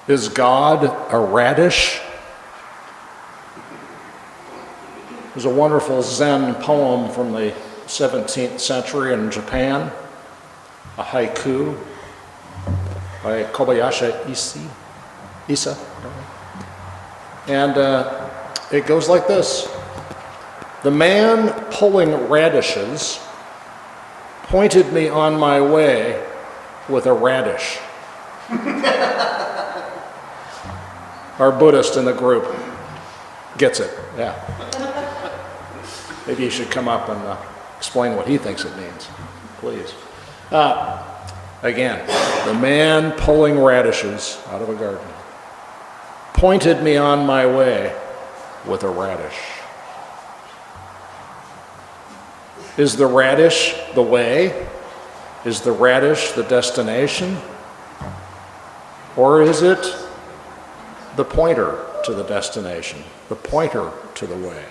Is God a radish? There's a wonderful Zen poem from the 17th century in Japan, a haiku by Kobayashi Isa. And it goes like this. The man pulling radishes pointed me on my way with a radish. Our Buddhist in the group gets it, yeah. Maybe you should come up and explain what he thinks it means, please. Again, the man pulling radishes out of a garden pointed me on my way with a radish. Is the radish the way? Is the radish the destination? Or is it the pointer to the destination, the pointer to the way?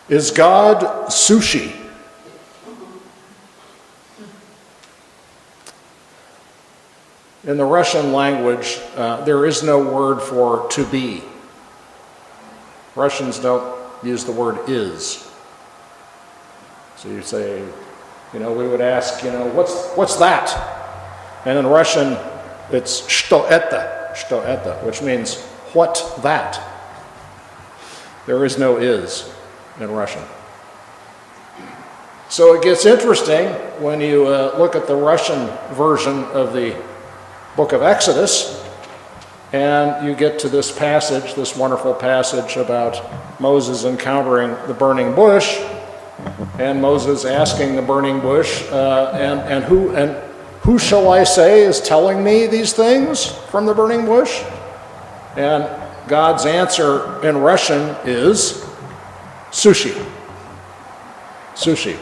Is God sushi? In the Russian language, there is no word for to be. Russians don't use the word is. So you say, we would ask, what's that? And in Russian, it's что это, which means what that. There is no is in Russian. So it gets interesting when you look at the Russian version of the book of Exodus, and you get to this passage, this wonderful passage about Moses encountering the burning bush, and Moses asking the burning bush, and who shall I say is telling me these things from the burning bush? And God's answer in Russian is sushi,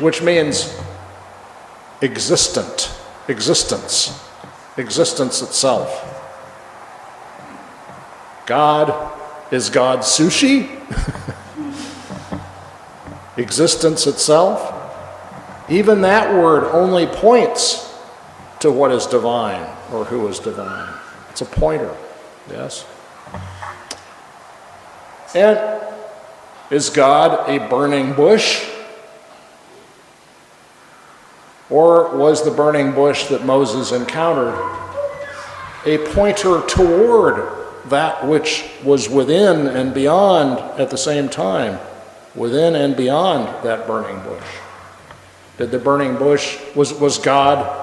which means existence itself. Is God sushi? Existence itself? Even that word only points to what is divine or who is divine. It's a pointer, yes? And is God a burning bush? Or was the burning bush that Moses encountered a pointer toward that which was within and beyond at the same time, within and beyond that burning bush? Did the burning bush, was God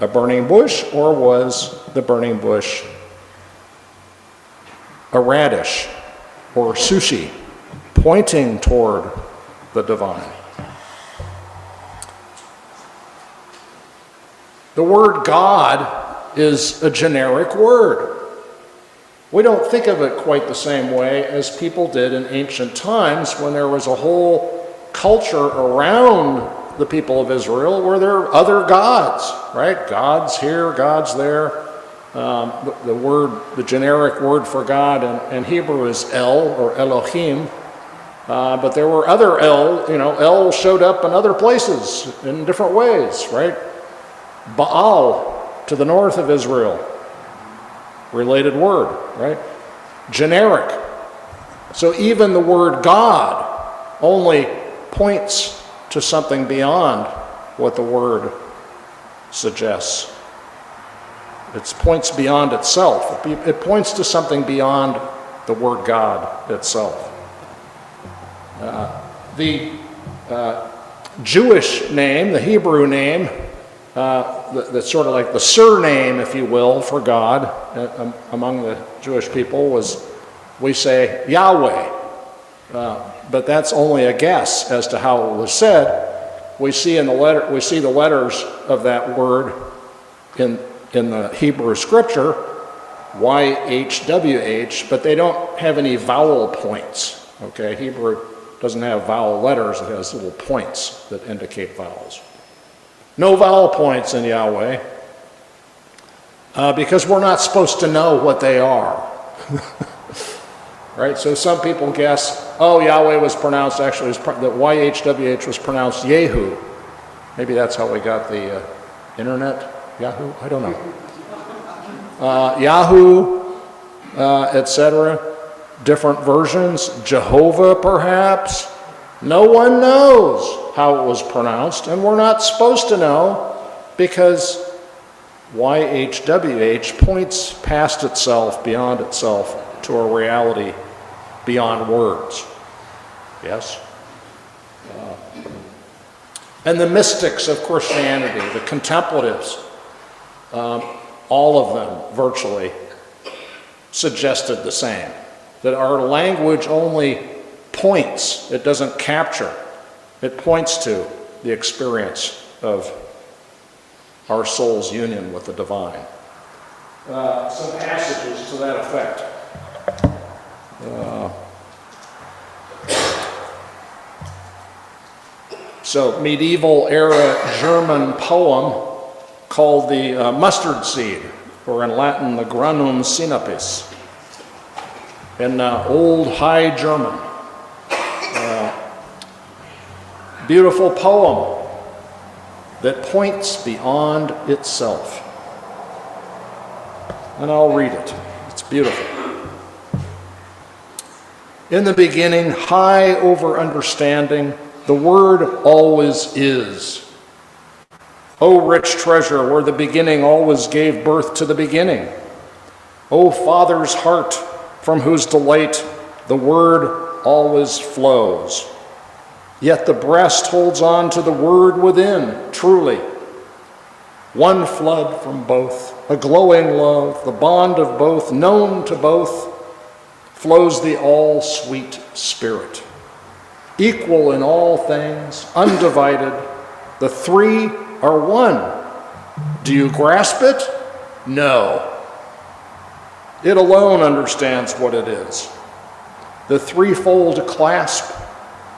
a burning bush, or was the burning bush a radish or sushi pointing toward the divine? The word God is a generic word. We don't think of it quite the same way as people did in ancient times when there was a whole culture around the people of Israel where there are other gods, right? Gods here, gods there. The generic word for God in Hebrew is El or Elohim. But there were other El, El showed up in other places in different ways, right? Baal to the north of Israel, related word, right? Generic. So even the word God only points to something beyond what the word suggests. It points beyond itself. It points to something beyond the word God itself. The Jewish name, the Hebrew name, that's sort of like the surname, if you will, for God among the Jewish people was, we say Yahweh. But that's only a guess as to how it was said. We see the letters of that word in the Hebrew scripture, YHWH, but they don't have any vowel points. Okay, Hebrew doesn't have vowel letters, it has little points that indicate vowels. No vowel points in Yahweh, because we're not supposed to know what they are. Right? So some people guess, Yahweh was pronounced, actually, the YHWH was pronounced Yehu. Maybe that's how we got the internet. Yahoo? I don't know. Yahoo, etc. Different versions. Jehovah, perhaps. No one knows how it was pronounced, and we're not supposed to know because YHWH points past itself, beyond itself, to a reality beyond words. Yes? And the mystics of Christianity, the contemplatives, all of them virtually suggested the same, that our language only points, it doesn't capture, it points to the experience of our soul's union with the divine. Some passages to that effect. So, medieval era German poem called the mustard seed, or in Latin, the granum sinapis. In Old High German. Beautiful poem that points beyond itself. And I'll read it. It's beautiful. In the beginning, high over understanding, the Word always is. O rich treasure, where the beginning always gave birth to the beginning. O Father's heart, from whose delight the Word always flows. Yet the breast holds on to the Word within, truly. One flood from both, a glowing love, the bond of both, known to both, flows the all-sweet Spirit. Equal in all things, undivided, the three are one. Do you grasp it? No. It alone understands what it is. The threefold clasp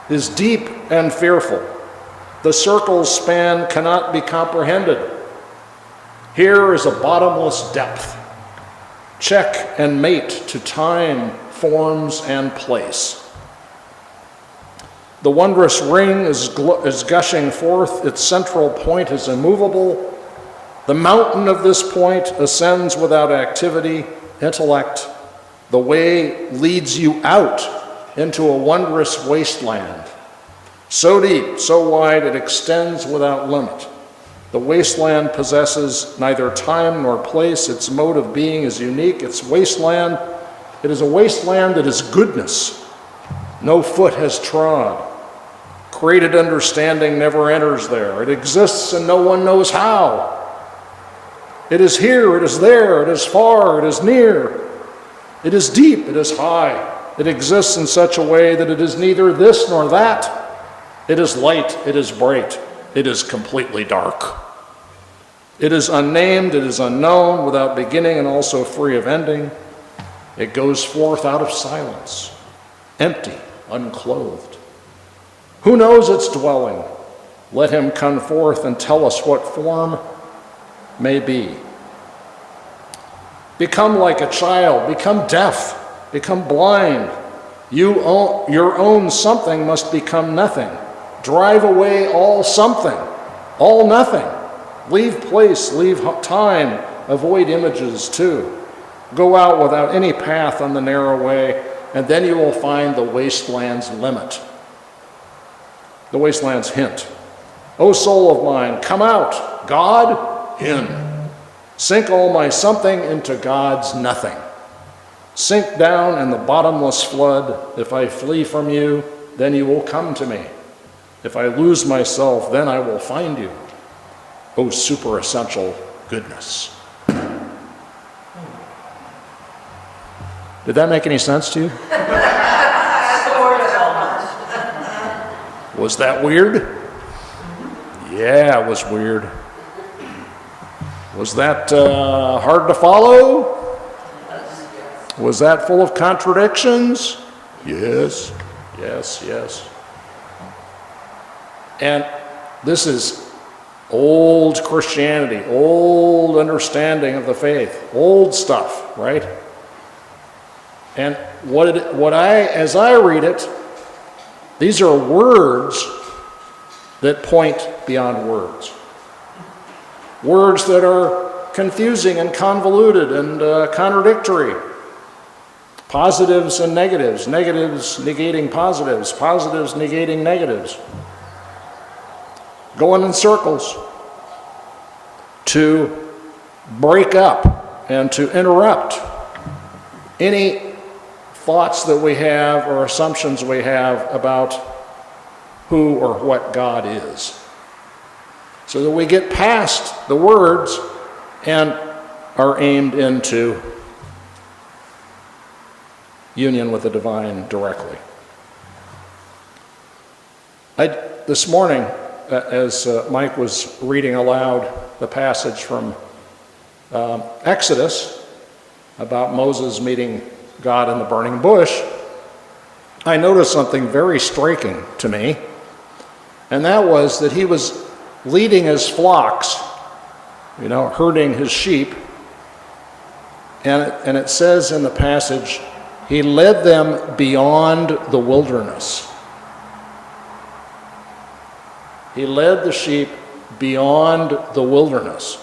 is deep and fearful. The circle's span cannot be comprehended. Here is a bottomless depth. Check and mate to time, forms, and place. The wondrous ring is gushing forth. Its central point is immovable. The mountain of this point ascends without activity, intellect. The way leads you out into a wondrous wasteland. So deep, so wide, it extends without limit. The wasteland possesses neither time nor place. Its mode of being is unique. Its wasteland, it is a wasteland that is goodness. No foot has trod. Created understanding never enters there. It exists and no one knows how. It is here, it is there, it is far, it is near. It is deep, it is high. It exists in such a way that it is neither this nor that. It is light, it is bright, it is completely dark. It is unnamed, it is unknown, without beginning and also free of ending. It goes forth out of silence, empty, unclothed. Who knows its dwelling? Let him come forth and tell us what form may be. Become like a child, become deaf, become blind. Your own something must become nothing. Drive away all something, all nothing. Leave place, leave time, avoid images too. Go out without any path on the narrow way, and then you will find the wasteland's limit. The wasteland's hint. O soul of mine, come out, God, in. Sink all my something into God's nothing. Sink down in the bottomless flood. If I flee from you, then you will come to me. If I lose myself, then I will find you. O super essential goodness. Did that make any sense to you? Was that weird? Yeah, it was weird. Was that hard to follow? Was that full of contradictions? Yes, yes, yes. And this is old Christianity, old understanding of the faith, old stuff, right? And as I read it, these are words that point beyond words. words that are confusing and convoluted and contradictory. Positives and negatives, negatives negating positives, positives negating negatives. Going in circles to break up and to interrupt any thoughts that we have or assumptions we have about who or what God is. So that we get past the words and are aimed into union with the divine directly. This morning, as Mike was reading aloud the passage from Exodus about Moses meeting God in the burning bush, I noticed something very striking to me, and that was that he was leading his flocks, herding his sheep, and it says in the passage, he led them beyond the wilderness. He led the sheep beyond the wilderness.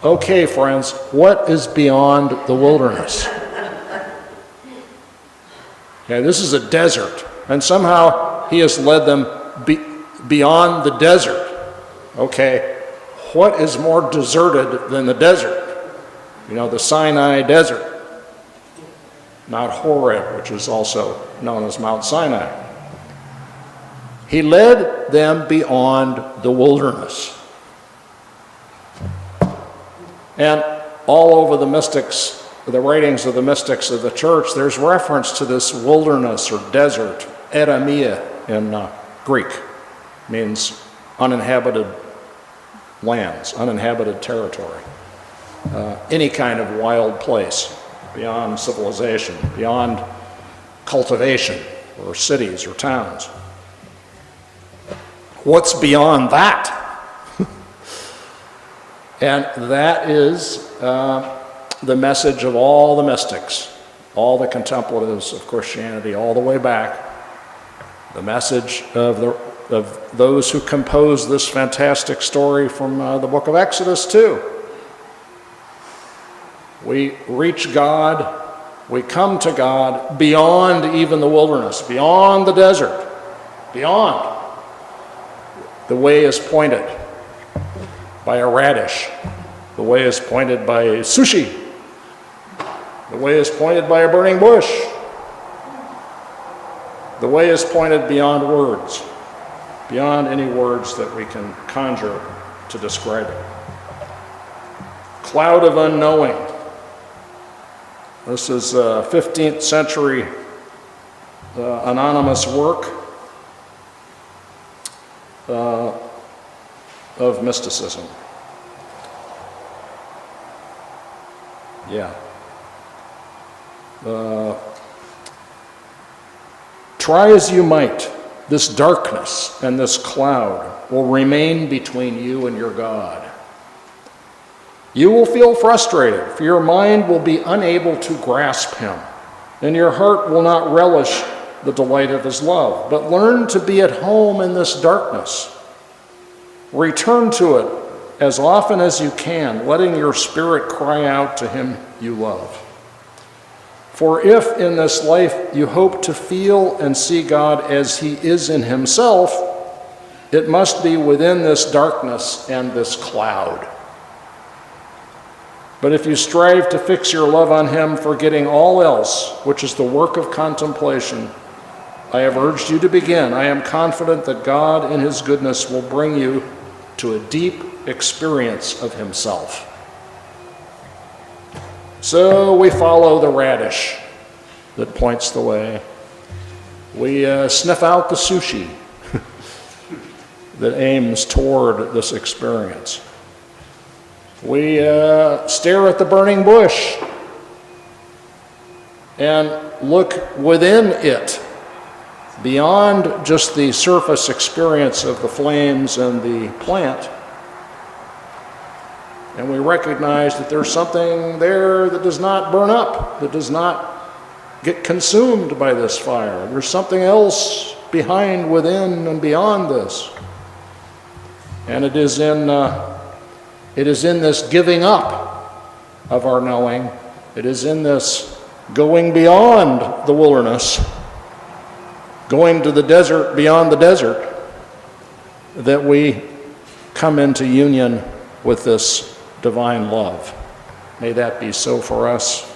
Okay, friends, what is beyond the wilderness? Okay, this is a desert, and somehow he has led them beyond the desert. Okay, what is more deserted than the desert? The Sinai desert. Mount Horeb, which is also known as Mount Sinai. He led them beyond the wilderness. And all over the mystics, the writings of the mystics of the church, there's reference to this wilderness or desert. Eremia in Greek means uninhabited lands, uninhabited territory. Any kind of wild place beyond civilization, beyond cultivation or cities or towns. What's beyond that? And that is the message of all the mystics, all the contemplatives of Christianity, all the way back. The message of those who composed this fantastic story from the book of Exodus too. We reach God, we come to God beyond even the wilderness, beyond the desert, beyond. The way is pointed by a radish. The way is pointed by sushi. The way is pointed by a burning bush. The way is pointed beyond words, beyond any words that we can conjure to describe it. Cloud of unknowing. This is a 15th century anonymous work of mysticism. Yeah. Try as you might, this darkness and this cloud will remain between you and your God. You will feel frustrated, for your mind will be unable to grasp him, and your heart will not relish the delight of his love. But learn to be at home in this darkness. Return to it as often as you can, letting your spirit cry out to him you love. For if in this life you hope to feel and see God as he is in himself, it must be within this darkness and this cloud. But if you strive to fix your love on him, forgetting all else, which is the work of contemplation, I have urged you to begin. I am confident that God in his goodness will bring you to a deep experience of himself. So we follow the radish that points the way. We sniff out the sushi that aims toward this experience. We stare at the burning bush and look within it, beyond just the surface experience of the flames and the plant. And we recognize that there's something there that does not burn up, that does not get consumed by this fire. There's something else behind, within, and beyond this. And it is in It is in this giving up of our knowing, it is in this going beyond the wilderness, going to the desert, beyond the desert, that we come into union with this divine love. May that be so for us.